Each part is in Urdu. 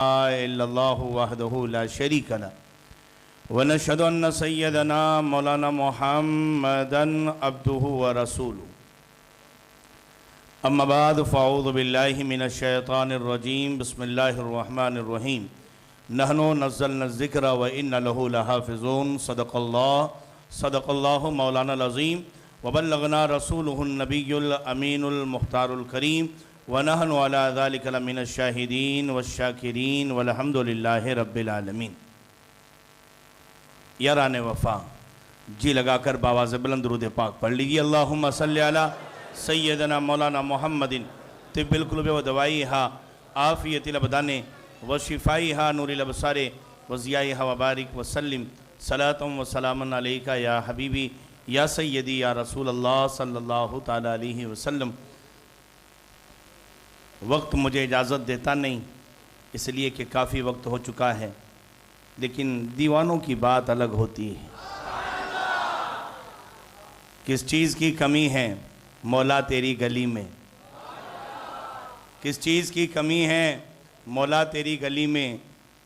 إلا الله وحده لا شريك له ونشهد أن سيدنا مولانا محمدا عبده ورسوله أما بعد فأعوذ بالله من الشيطان الرجيم بسم الله الرحمن الرحيم نحن نزلنا الذكر وإن له لحافظون صدق الله مولانا العظيم وبلغنا رسوله النبي الأمين المختار الكريم ونحن على ذلك لمن الشاهدين والشاكرين والحمد لله رب العالمين۔ یاران وفا جی لگا کر باواز بلند درود پاک پڑھ لیجیے۔ اللہم صلی علی سیدنا مولانا محمد طب القلوب و دوائیہا عافیت الابدان و شفائیہا نور الابصار و ضیائیہا و بارک وسلم صلاۃ و سلام علیکہ یا حبیبی یا سیدی یا رسول اللہ صلی اللہ تعالی علیہ وسلم۔ وقت مجھے اجازت دیتا نہیں اس لیے کہ کافی وقت ہو چکا ہے، لیکن دیوانوں کی بات الگ ہوتی ہے۔ کس چیز کی کمی ہے مولا تیری گلی میں، کس چیز کی کمی ہے مولا تیری گلی میں،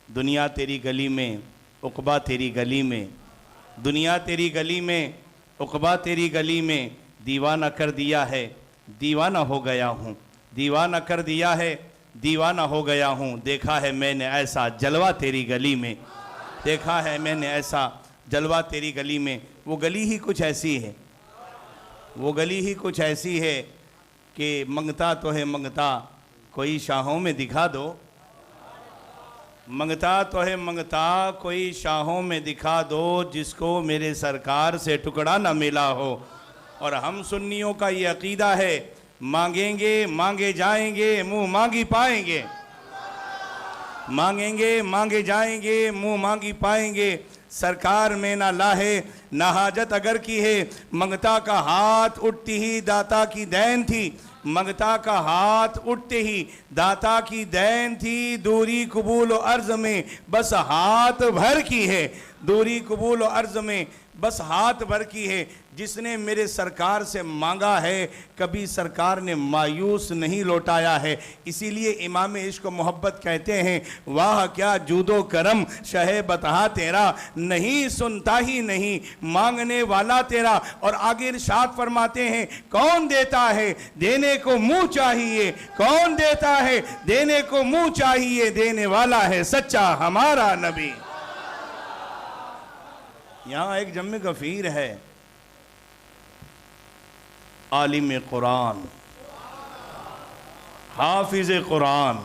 دنیا تیری گلی میں عقبہ تیری گلی میں، دنیا تیری گلی میں عقبہ تیری گلی میں، دیوانہ کر دیا ہے دیوانہ ہو گیا ہوں، دیوانہ کر دیا ہے دیوانہ ہو گیا ہوں، دیکھا ہے میں نے ایسا جلوہ تیری گلی میں، دیکھا ہے میں نے ایسا جلوہ تیری گلی میں۔ وہ گلی ہی کچھ ایسی ہے، وہ گلی ہی کچھ ایسی ہے کہ منگتا تو ہے منگتا کوئی شاہوں میں دکھا دو، منگتا تو ہے منگتا کوئی شاہوں میں دکھا دو، جس کو میرے سرکار سے ٹکڑا نہ ملا ہو۔ اور ہم سنیوں کا یہ عقیدہ ہے، مانگیں گے مانگے جائیں گے منہ مانگی پائیں گے، مانگیں گے مانگے جائیں گے منہ مانگی پائیں گے، سرکار میں نہ لاہے نہ حاجت اگر کی ہے، منگتا کا ہاتھ اٹھتی ہی داتا کی دین تھی، منگتا کا ہاتھ اٹھتے ہی داتا کی دین تھی، دوری قبول و عرض میں بس ہاتھ بھر کی ہے، دوری قبول و عرض میں بس ہاتھ بھر کی ہے، جس نے میرے سرکار سے مانگا ہے کبھی سرکار نے مایوس نہیں لوٹایا ہے۔ اسی لیے امام عشق و محبت کہتے ہیں، واہ کیا جود و کرم شہ بطحہ تیرا، نہیں سنتا ہی نہیں مانگنے والا تیرا۔ اور آگے ارشاد فرماتے ہیں، کون دیتا ہے دینے کو منہ چاہیے، کون دیتا ہے دینے کو منہ چاہیے، دینے والا ہے سچا ہمارا نبی۔ یہاں ایک جمع غفیر ہے، عالم قرآن، حافظ قرآن،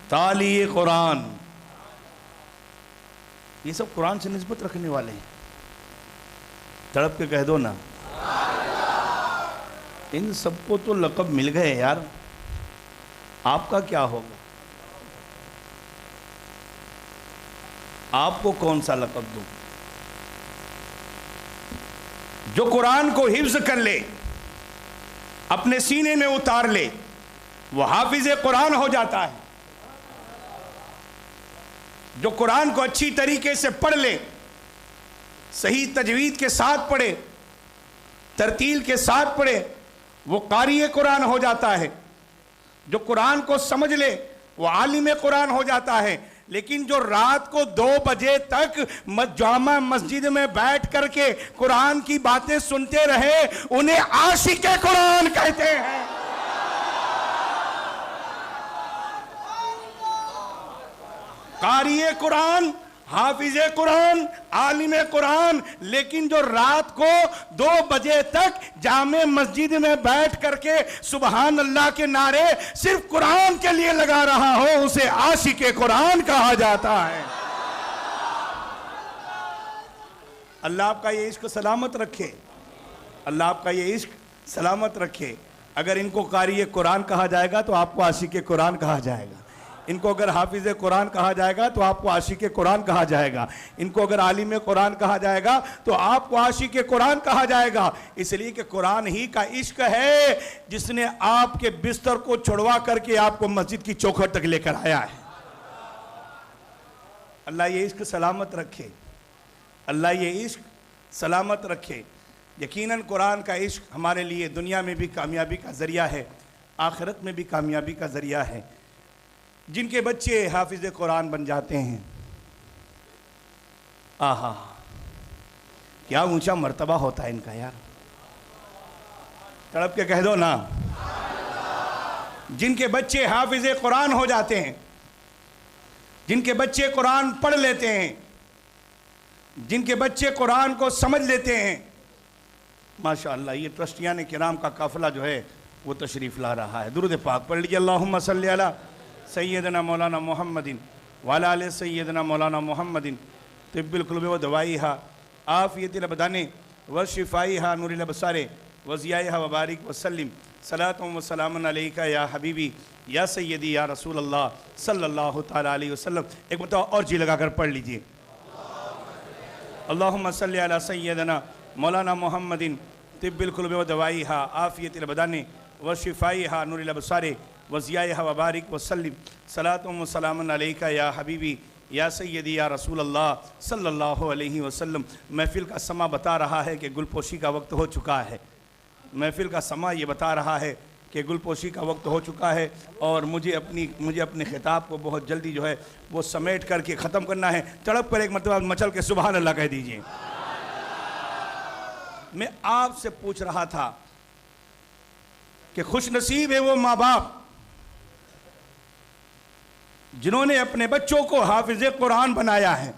تالی قرآن، یہ سب قرآن سے نسبت رکھنے والے ہیں۔ تڑپ کے کہہ دو نا، ان سب کو تو لقب مل گئے یار، آپ کا کیا ہوگا؟ آپ کو کون سا لقب دوں؟ جو قرآن کو حفظ کر لے، اپنے سینے میں اتار لے، وہ حافظ قرآن ہو جاتا ہے۔ جو قرآن کو اچھی طریقے سے پڑھ لے، صحیح تجوید کے ساتھ پڑھے، ترتیل کے ساتھ پڑھے، وہ قاری قرآن ہو جاتا ہے۔ جو قرآن کو سمجھ لے وہ عالم قرآن ہو جاتا ہے۔ لیکن جو رات کو 2 بجے تک جامع مسجد میں بیٹھ کر کے قرآن کی باتیں سنتے رہے، انہیں عاشق قرآن کہتے ہیں۔ قاری قرآن، حافظ قرآن، عالم قرآن، لیکن جو رات کو 2 بجے تک جامع مسجد میں بیٹھ کر کے سبحان اللہ کے نعرے صرف قرآن کے لیے لگا رہا ہو، اسے عاشق قرآن کہا جاتا ہے۔ اللہ آپ کا یہ عشق سلامت رکھے، اللہ آپ کا یہ عشق سلامت رکھے۔ اگر ان کو قاری قرآن کہا جائے گا تو آپ کو عاشق قرآن کہا جائے گا، ان کو اگر حافظ قرآن کہا جائے گا تو آپ کو عاشق قرآن کہا جائے گا، ان کو اگر عالم قرآن کہا جائے گا تو آپ کو عاشق قرآن کہا جائے گا، اس لیے کہ قرآن ہی کا عشق ہے جس نے آپ کے بستر کو چھڑوا کر کے آپ کو مسجد کی چوکھٹ تک لے کر آیا ہے۔ اللہ یہ عشق سلامت رکھے، اللہ یہ عشق سلامت رکھے۔ یقیناً قرآن کا عشق ہمارے لیے دنیا میں بھی کامیابی کا ذریعہ ہے، آخرت میں بھی کامیابی کا ذریعہ ہے۔ جن کے بچے حافظ قرآن بن جاتے ہیں، آہا کیا اونچا مرتبہ ہوتا ہے ان کا یار، تڑپ کے کہہ دو نا۔ جن کے بچے حافظ قرآن ہو جاتے ہیں، جن کے بچے قرآن پڑھ لیتے ہیں، جن کے بچے قرآن کو سمجھ لیتے ہیں، ماشاءاللہ یہ ٹرسٹیان کرام کا قافلہ جو ہے وہ تشریف لا رہا ہے۔ درود پاک پڑھ لیجیے، اللہم صلی علی سیدنا مولانا محمد وعلی آل سیدنا مولانا محمد طب القلوب و دوائیہا عافیت الابدان و شفائیہا نور الابصار و ضیائیہا و بارک وسلم صلاۃ و سلام علیکہ یا حبیبی یا سیدی یا رسول اللہ صلی اللہ تعالیٰ علیہ وسلم۔ ایک مرتبہ اور جی لگا کر پڑھ لیجیے، اللہم صلی علی سیدنا مولانا محمد طب القلوب و دوائیہا عافیت الابدان و شفائیہا نور الابصار و ضیائیہا و بارک وسلم صلاۃ و سلام علیکہ یا حبیبی یا سیدی یا رسول اللہ صلی اللہ علیہ وسلم۔ محفل کا سما بتا رہا ہے کہ گل پوشی کا وقت ہو چکا ہے، محفل کا سما یہ بتا رہا ہے کہ گل پوشی کا وقت ہو چکا ہے، اور مجھے اپنے خطاب کو بہت جلدی جو ہے وہ سمیٹ کر کے ختم کرنا ہے۔ تڑپ پر ایک مرتبہ مچل کے سبحان اللہ کہہ دیجئے۔ میں آپ سے پوچھ رہا تھا کہ خوش نصیب ہے وہ ماں باپ جنہوں نے اپنے بچوں کو حافظ قرآن بنایا ہے،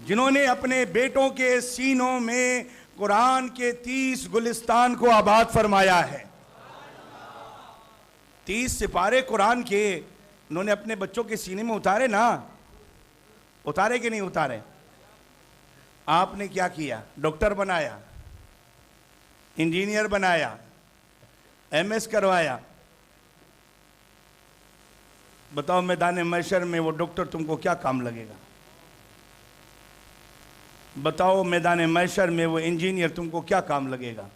جنہوں نے اپنے بیٹوں کے سینوں میں قرآن کے 30 گلستان کو آباد فرمایا ہے۔ 30 سپارے قرآن کے انہوں نے اپنے بچوں کے سینے میں اتارے نا، اتارے کہ نہیں اتارے؟ آپ نے کیا کیا؟ ڈاکٹر بنایا، انجینئر بنایا، ایم ایس کروایا۔ بتاؤ میدان محشر میں وہ ڈاکٹر تم کو کیا کام لگے گا؟ بتاؤ میدان محشر میں وہ انجینئر تم کو کیا کام لگے گا؟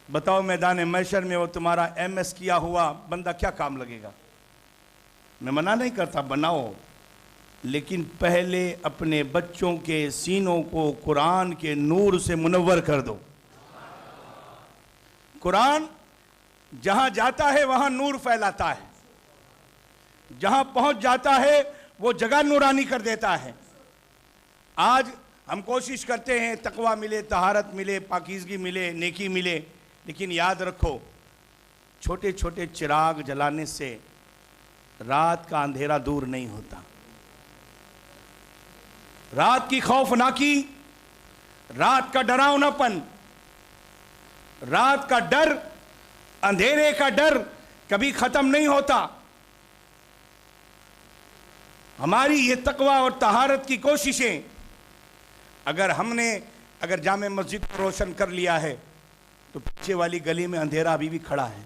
بتاؤ میدان محشر میں وہ تمہارا ایم ایس کیا ہوا بندہ کیا کام لگے گا؟ میں منع نہیں کرتا، بناؤ، لیکن پہلے اپنے بچوں کے سینوں کو قرآن کے نور سے منور کر دو۔ قرآن جہاں جاتا ہے وہاں نور پھیلاتا ہے، جہاں پہنچ جاتا ہے وہ جگہ نورانی کر دیتا ہے۔ آج ہم کوشش کرتے ہیں تقویٰ ملے، طہارت ملے، پاکیزگی ملے، نیکی ملے، لیکن یاد رکھو چھوٹے چھوٹے چراغ جلانے سے رات کا اندھیرا دور نہیں ہوتا۔ رات کی خوفناکی، رات کا ڈراؤنا پن، رات کا ڈر، اندھیرے کا ڈر کبھی ختم نہیں ہوتا۔ ہماری یہ تقویٰ اور طہارت کی کوششیں، اگر جامع مسجد کو روشن کر لیا ہے تو پیچھے والی گلی میں اندھیرا ابھی بھی کھڑا ہے۔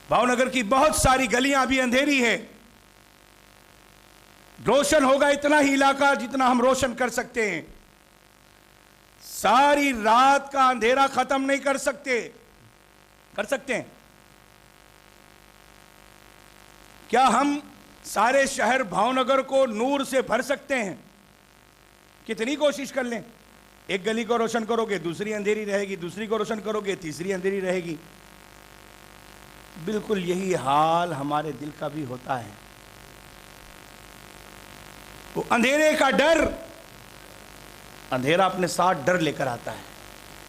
بھاؤنگر کی بہت ساری گلیاں ابھی اندھیری ہے۔ روشن ہوگا اتنا ہی علاقہ جتنا ہم روشن کر سکتے ہیں، ساری رات کا اندھیرا ختم نہیں کر سکتے ہیں۔ کیا ہم سارے شہر بھاؤنگر کو نور سے بھر سکتے ہیں؟ کتنی کوشش کر لیں، ایک گلی کو روشن کرو گے دوسری اندھیری رہے گی، دوسری کو روشن کرو گے تیسری اندھیری رہے گی۔ بالکل یہی حال ہمارے دل کا بھی ہوتا ہے۔ وہ اندھیرے کا ڈر، اندھیرا اپنے ساتھ ڈر لے کر آتا ہے،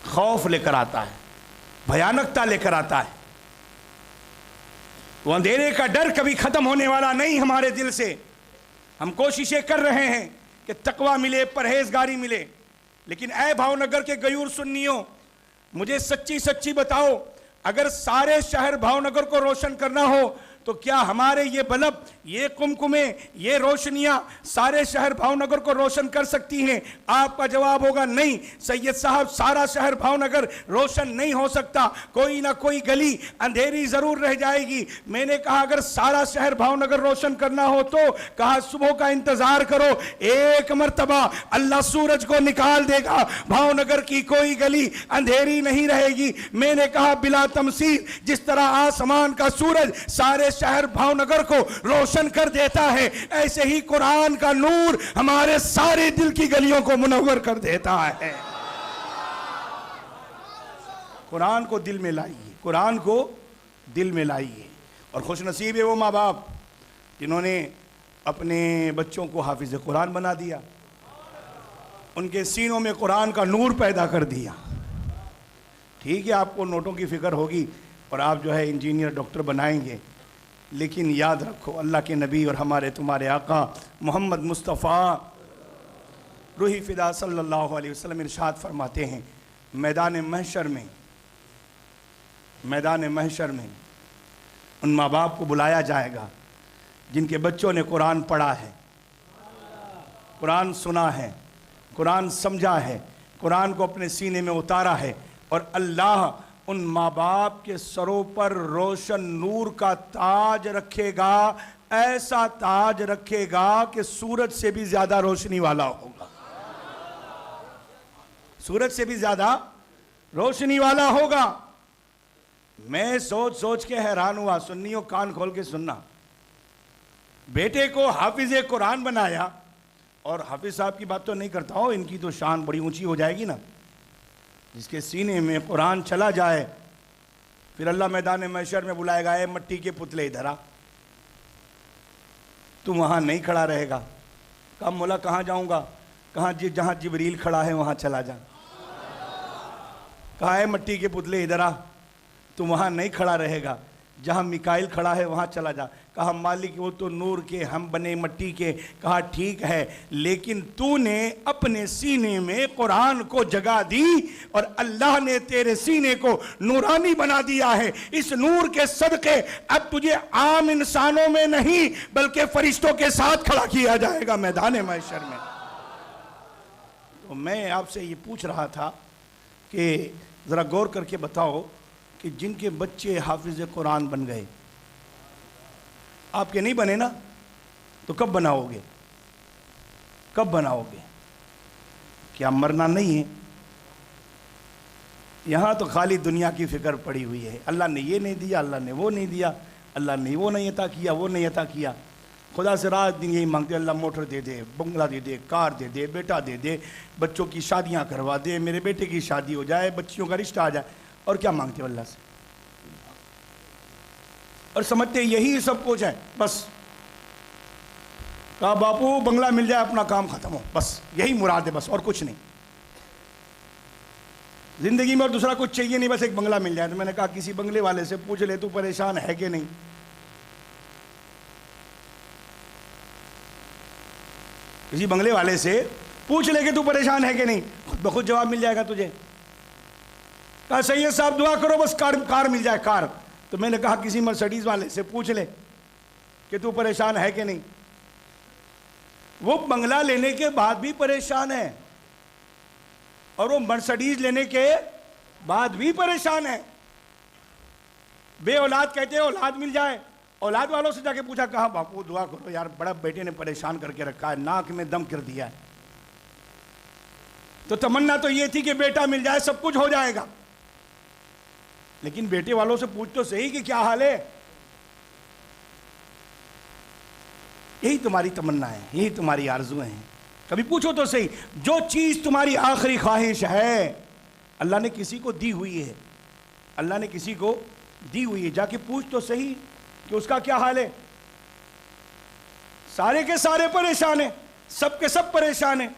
خوف لے کر آتا ہے، بھیانکتا لے کر آتا ہے۔ وہ اندھیرے کا ڈر کبھی ختم ہونے والا نہیں ہمارے دل سے۔ ہم کوششیں کر رہے ہیں کہ تقویٰ ملے، پرہیزگاری ملے، لیکن اے بھاؤنگر کے غیور سنیوں، مجھے سچی بتاؤ، اگر سارے شہر بھاؤنگر کو روشن کرنا ہو تو کیا ہمارے یہ بلب، یہ کمکمیں، یہ روشنیاں سارے شہر بھاؤنگر کو روشن کر سکتی ہیں؟ آپ کا جواب ہوگا نہیں سید صاحب، سارا شہر بھاؤنگر روشن نہیں ہو سکتا، کوئی نہ کوئی گلی اندھیری ضرور رہ جائے گی۔ میں نے کہا اگر سارا شہر بھاؤنگر روشن کرنا ہو تو کہا صبح کا انتظار کرو، ایک مرتبہ اللہ سورج کو نکال دے گا، بھاؤنگر کی کوئی گلی اندھیری نہیں رہے گی۔ میں نے کہا بلا تمثیل، جس طرح آسمان کا سورج سارے شہر بھاؤنگر کو روشن کر دیتا ہے، ایسے ہی قرآن کا نور ہمارے سارے دل کی گلیوں کو منور کر دیتا ہے۔ قرآن کو دل میں لائیے، قرآن کو دل میں لائیے. اور خوش نصیب ہے وہ ماں باپ جنہوں نے اپنے بچوں کو حافظ قرآن بنا دیا, ان کے سینوں میں قرآن کا نور پیدا کر دیا. ٹھیک ہے, آپ کو نوٹوں کی فکر ہوگی اور آپ جو ہے انجینئر ڈاکٹر بنائیں گے, لیکن یاد رکھو اللہ کے نبی اور ہمارے تمہارے آقا محمد مصطفیٰ روحی فدا صلی اللہ علیہ وسلم ارشاد فرماتے ہیں, میدان محشر میں ان ماں باپ کو بلایا جائے گا جن کے بچوں نے قرآن پڑھا ہے, قرآن سنا ہے, قرآن سمجھا ہے, قرآن کو اپنے سینے میں اتارا ہے, اور اللہ ان ماں باپ کے سروں پر روشن نور کا تاج رکھے گا, ایسا تاج رکھے گا کہ سورج سے بھی زیادہ روشنی والا ہوگا, سورج سے بھی زیادہ روشنی والا ہوگا. میں سوچ کے حیران ہوا, سنیوں کان کھول کے سننا, بیٹے کو حافظ قرآن بنایا, اور حافظ صاحب کی بات تو نہیں کرتا ہوں, ان کی تو شان بڑی اونچی ہو جائے گی نا, جس کے سینے میں قرآن چلا جائے پھر اللہ میدان محشر میں بلائے گا, اے مٹی کے پتلے ادھر آ. تم وہاں نہیں کھڑا رہے گا. کہا مولا کہاں جاؤں گا؟ کہاں جہاں جبریل کھڑا ہے وہاں چلا جا. کہا اے مٹی کے پتلے ادھر آ, تم وہاں نہیں کھڑا رہے گا, جہاں میکائیل کھڑا ہے وہاں چلا جا. کہا مالک وہ تو نور کے, ہم بنے مٹی کے. کہا ٹھیک ہے, لیکن تو نے اپنے سینے میں قرآن کو جگہ دی اور اللہ نے تیرے سینے کو نورانی بنا دیا ہے. اس نور کے صدقے اب تجھے عام انسانوں میں نہیں بلکہ فرشتوں کے ساتھ کھڑا کیا جائے گا میدان محشر میں. تو میں آپ سے یہ پوچھ رہا تھا کہ ذرا غور کر کے بتاؤ کہ جن کے بچے حافظ قرآن بن گئے, آپ کے نہیں بنے نا, تو کب بناؤ گے؟ کب بناؤ گے؟ کیا مرنا نہیں ہے؟ یہاں تو خالی دنیا کی فکر پڑی ہوئی ہے, اللہ نے یہ نہیں دیا, اللہ نے وہ نہیں دیا, اللہ نے وہ نہیں عطا کیا, وہ نہیں عطا کیا. خدا سے رات دن یہی مانگتے, اللہ موٹر دے دے, بنگلہ دے دے, کار دے دے, بیٹا دے دے, بچوں کی شادیاں کروا دے, میرے بیٹے کی شادی ہو جائے, بچیوں کا رشتہ آ جائے. اور کیا مانگتے ہو اللہ سے؟ اور سمجھتے یہی سب کچھ ہے بس. کہا باپو بنگلہ مل جائے اپنا کام ختم ہو, بس یہی مراد ہے, بس اور کچھ نہیں زندگی میں, اور دوسرا کچھ چاہیے نہیں, بس ایک بنگلہ مل جائے. تو میں نے کہا کسی بنگلے والے سے پوچھ لے تو پریشان ہے کہ نہیں. کسی بنگلے والے سے پوچھ لے کہ تو پریشان ہے کہ نہیں, خود بخود جواب مل جائے گا تجھے. کہا سید صاحب دعا کرو بس کار مل جائے, کار. تو میں نے کہا کسی مرسڈیز والے سے پوچھ لے کہ تو پریشان ہے کہ نہیں. وہ بنگلہ لینے کے بعد بھی پریشان ہے, اور وہ مرسڈیز لینے کے بعد بھی پریشان ہے. بے اولاد کہتے ہیں اولاد مل جائے, اولاد والوں سے جا کے پوچھا, کہا باپو دعا کرو یار, بڑا بیٹے نے پریشان کر کے رکھا ہے, ناک میں دم کر دیا ہے. تو تمنا تو یہ تھی کہ بیٹا مل جائے سب کچھ ہو جائے گا, لیکن بیٹے والوں سے پوچھ تو صحیح کہ کیا حال ہے. یہی تمہاری تمنا ہے, یہی تمہاری آرزویں ہیں. کبھی پوچھو تو صحیح, جو چیز تمہاری آخری خواہش ہے اللہ نے کسی کو دی ہوئی ہے, اللہ نے کسی کو دی ہوئی ہے. جا کے پوچھ تو صحیح کہ اس کا کیا حال ہے. سارے کے سارے پریشان ہیں, سب کے سب پریشان ہیں,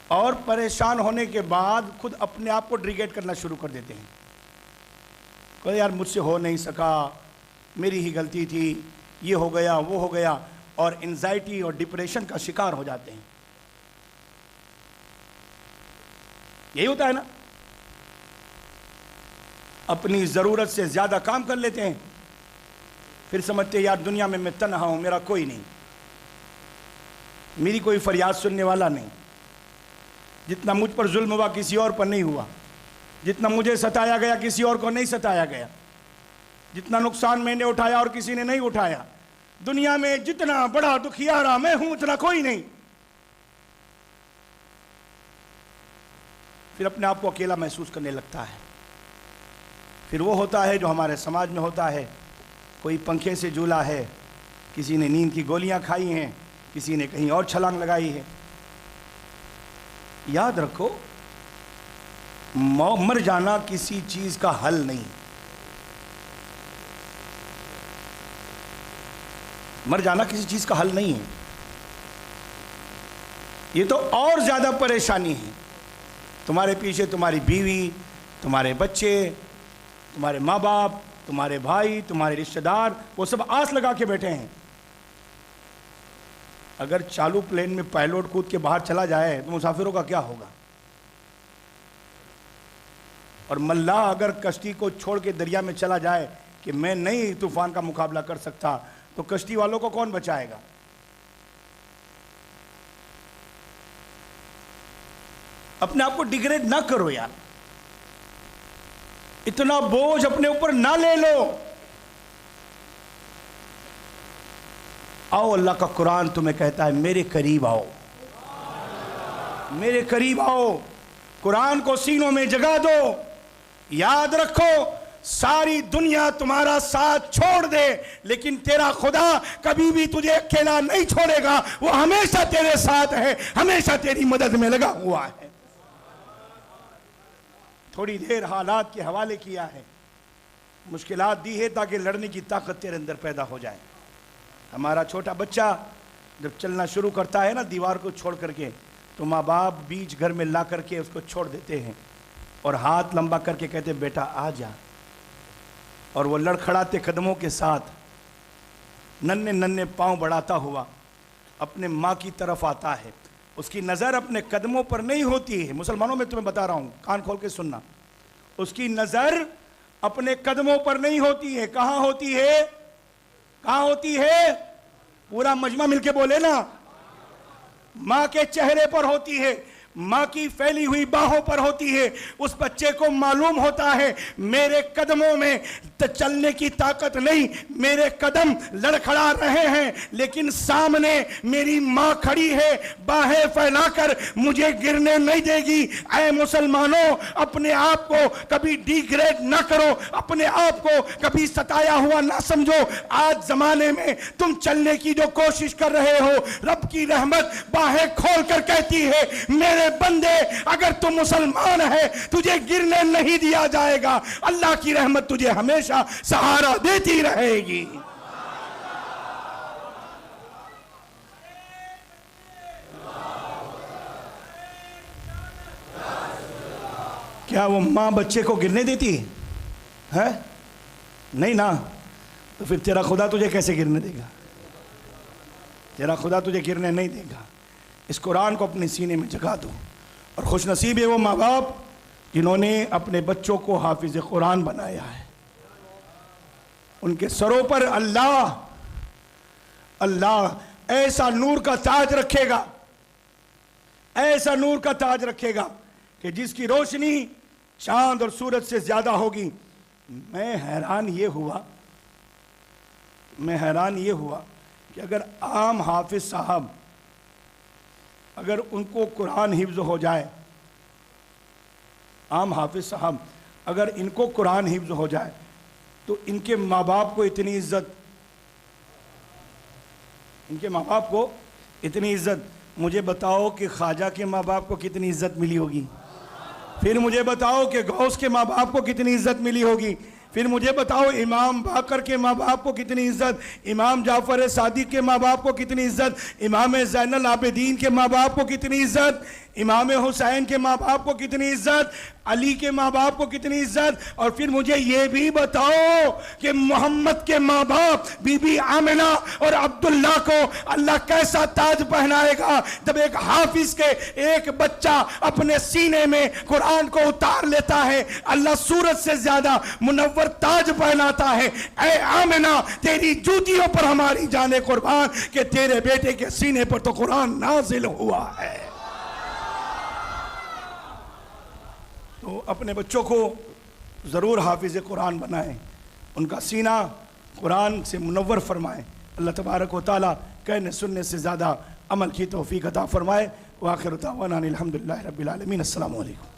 اور پریشان ہونے کے بعد خود اپنے آپ کو ڈریگیٹ کرنا شروع کر دیتے ہیں. کہ یار مجھ سے ہو نہیں سکا, میری ہی غلطی تھی, یہ ہو گیا وہ ہو گیا, اور انزائٹی اور ڈپریشن کا شکار ہو جاتے ہیں. یہی ہوتا ہے نا. اپنی ضرورت سے زیادہ کام کر لیتے ہیں, پھر سمجھتے ہیں یار دنیا میں میں تنہا ہوں, میرا کوئی نہیں, میری کوئی فریاد سننے والا نہیں. جتنا مجھ پر ظلم ہوا کسی اور پر نہیں ہوا, جتنا مجھے ستایا گیا کسی اور کو نہیں ستایا گیا, جتنا نقصان میں نے اٹھایا اور کسی نے نہیں اٹھایا. دنیا میں جتنا بڑا دکھیارا میں ہوں اتنا کوئی نہیں. پھر اپنے آپ کو اکیلا محسوس کرنے لگتا ہے. پھر وہ ہوتا ہے جو ہمارے سماج میں ہوتا ہے, کوئی پنکھے سے جھولا ہے, کسی نے نیند کی گولیاں کھائی ہیں, کسی نے کہیں اور چھلانگ لگائی ہے. یاد رکھو مر جانا کسی چیز کا حل نہیں. مر جانا کسی چیز کا حل نہیں ہے، یہ تو اور زیادہ پریشانی ہے۔ تمہارے پیچھے تمہاری بیوی، تمہارے بچے، تمہارے ماں باپ، تمہارے بھائی، تمہارے رشتہ دار، وہ سب آس لگا کے بیٹھے ہیں۔ اگر چالو پلین میں پائلوٹ کود کے باہر چلا جائے تو مسافروں کا کیا ہوگا؟ اور ملاح اگر کشتی کو چھوڑ کے دریا میں چلا جائے کہ میں نہیں طوفان کا مقابلہ کر سکتا، تو کشتی والوں کو کون بچائے گا؟ اپنے آپ کو ڈیگریڈ نہ کرو یار، اتنا بوجھ اپنے اوپر نہ لے لو۔ آؤ، اللہ کا قرآن تمہیں کہتا ہے میرے قریب آؤ، میرے قریب آؤ، قرآن کو سینوں میں جگا دو۔ یاد رکھو، ساری دنیا تمہارا ساتھ چھوڑ دے لیکن تیرا خدا کبھی بھی تجھے اکیلا نہیں چھوڑے گا، وہ ہمیشہ تیرے ساتھ ہے، ہمیشہ تیری مدد میں لگا ہوا ہے۔ تھوڑی دیر حالات کے حوالے کیا ہے، مشکلات دی ہے تاکہ لڑنے کی طاقت تیرے اندر پیدا ہو جائے۔ ہمارا چھوٹا بچہ جب چلنا شروع کرتا ہے نا دیوار کو چھوڑ کر کے، تو ماں باپ بیچ گھر میں لا کر کے اس کو چھوڑ دیتے ہیں اور ہاتھ لمبا کر کے کہتے بیٹا آ جا، اور وہ لڑکھڑاتے قدموں کے ساتھ ننھے ننھے پاؤں بڑھاتا ہوا اپنے ماں کی طرف آتا ہے۔ اس کی نظر اپنے قدموں پر نہیں ہوتی ہے، مسلمانوں میں تمہیں بتا رہا ہوں، کان کھول کے سننا، اس کی نظر اپنے قدموں پر نہیں ہوتی ہے، کہاں ہوتی ہے؟ کہاں ہوتی ہے؟ پورا مجمع مل کے بولے نا، ماں کے چہرے پر ہوتی ہے، ماں کی پھیلی ہوئی باہوں پر ہوتی ہے۔ اس بچے کو معلوم ہوتا ہے میرے قدموں میں چلنے کی طاقت نہیں، میرے قدم لڑکھڑا رہے ہیں لیکن سامنے میری ماں کھڑی ہے، باہیں پھیلا کر مجھے گرنے نہیں دے گی۔ اے مسلمانوں، اپنے آپ کو کبھی ڈی گریڈ نہ کرو، اپنے آپ کو کبھی ستایا ہوا نہ سمجھو۔ آج زمانے میں تم چلنے کی جو کوشش کر رہے ہو، رب کی رحمت باہیں کھول کر کہتی ہے میرے بندے اگر تم مسلمان ہے تجھے گرنے نہیں دیا جائے گا، اللہ کی رحمت تجھے ہمیشہ سہارا دیتی رہے گی۔ کیا وہ ماں بچے کو گرنے دیتی ہے؟ نہیں نا، تو پھر تیرا خدا تجھے کیسے گرنے دے گا؟ تیرا خدا تجھے گرنے نہیں دے گا۔ اس قرآن کو اپنے سینے میں جگا دو، اور خوش نصیب ہے وہ ماں باپ جنہوں نے اپنے بچوں کو حافظ قرآن بنایا ہے۔ ان کے سروں پر اللہ ایسا نور کا تاج رکھے گا، ایسا نور کا تاج رکھے گا کہ جس کی روشنی چاند اور سورج سے زیادہ ہوگی۔ میں حیران یہ ہوا کہ اگر عام حافظ صاحب اگر ان کو قرآن حفظ ہو جائے، عام حافظ صاحب اگر ان کو قرآن حفظ ہو جائے تو ان کے ماں باپ کو اتنی عزت، مجھے بتاؤ کہ خواجہ کے ماں باپ کو کتنی عزت ملی ہوگی، پھر مجھے بتاؤ کہ غوث کے ماں باپ کو کتنی عزت ملی ہوگی، پھر مجھے بتاؤ امام باقر کے ماں باپ کو کتنی عزت، امام جعفر صادق کے ماں باپ کو کتنی عزت، امام زین العابدین کے ماں باپ کو کتنی عزت، امام حسین کے ماں باپ کو کتنی عزت، علی کے ماں باپ کو کتنی عزت، اور پھر مجھے یہ بھی بتاؤ کہ محمد کے ماں باپ بی بی آمنہ اور عبداللہ کو اللہ کیسا تاج پہنائے گا جب ایک حافظ کے ایک بچہ اپنے سینے میں قرآن کو اتار لیتا ہے، اللہ سورج سے زیادہ منور تاج پہناتا ہے۔ اے آمنہ، تیری جوتیوں پر ہماری جانیں قربان کہ تیرے بیٹے کے سینے پر تو قرآن نازل ہوا ہے۔ تو اپنے بچوں کو ضرور حافظ قرآن بنائیں، ان کا سینہ قرآن سے منور فرمائیں۔ اللہ تبارک و تعالیٰ کہنے سننے سے زیادہ عمل کی توفیق عطا فرمائے۔ وآخر دعوانا الحمدللہ رب العالمین۔ السلام علیکم۔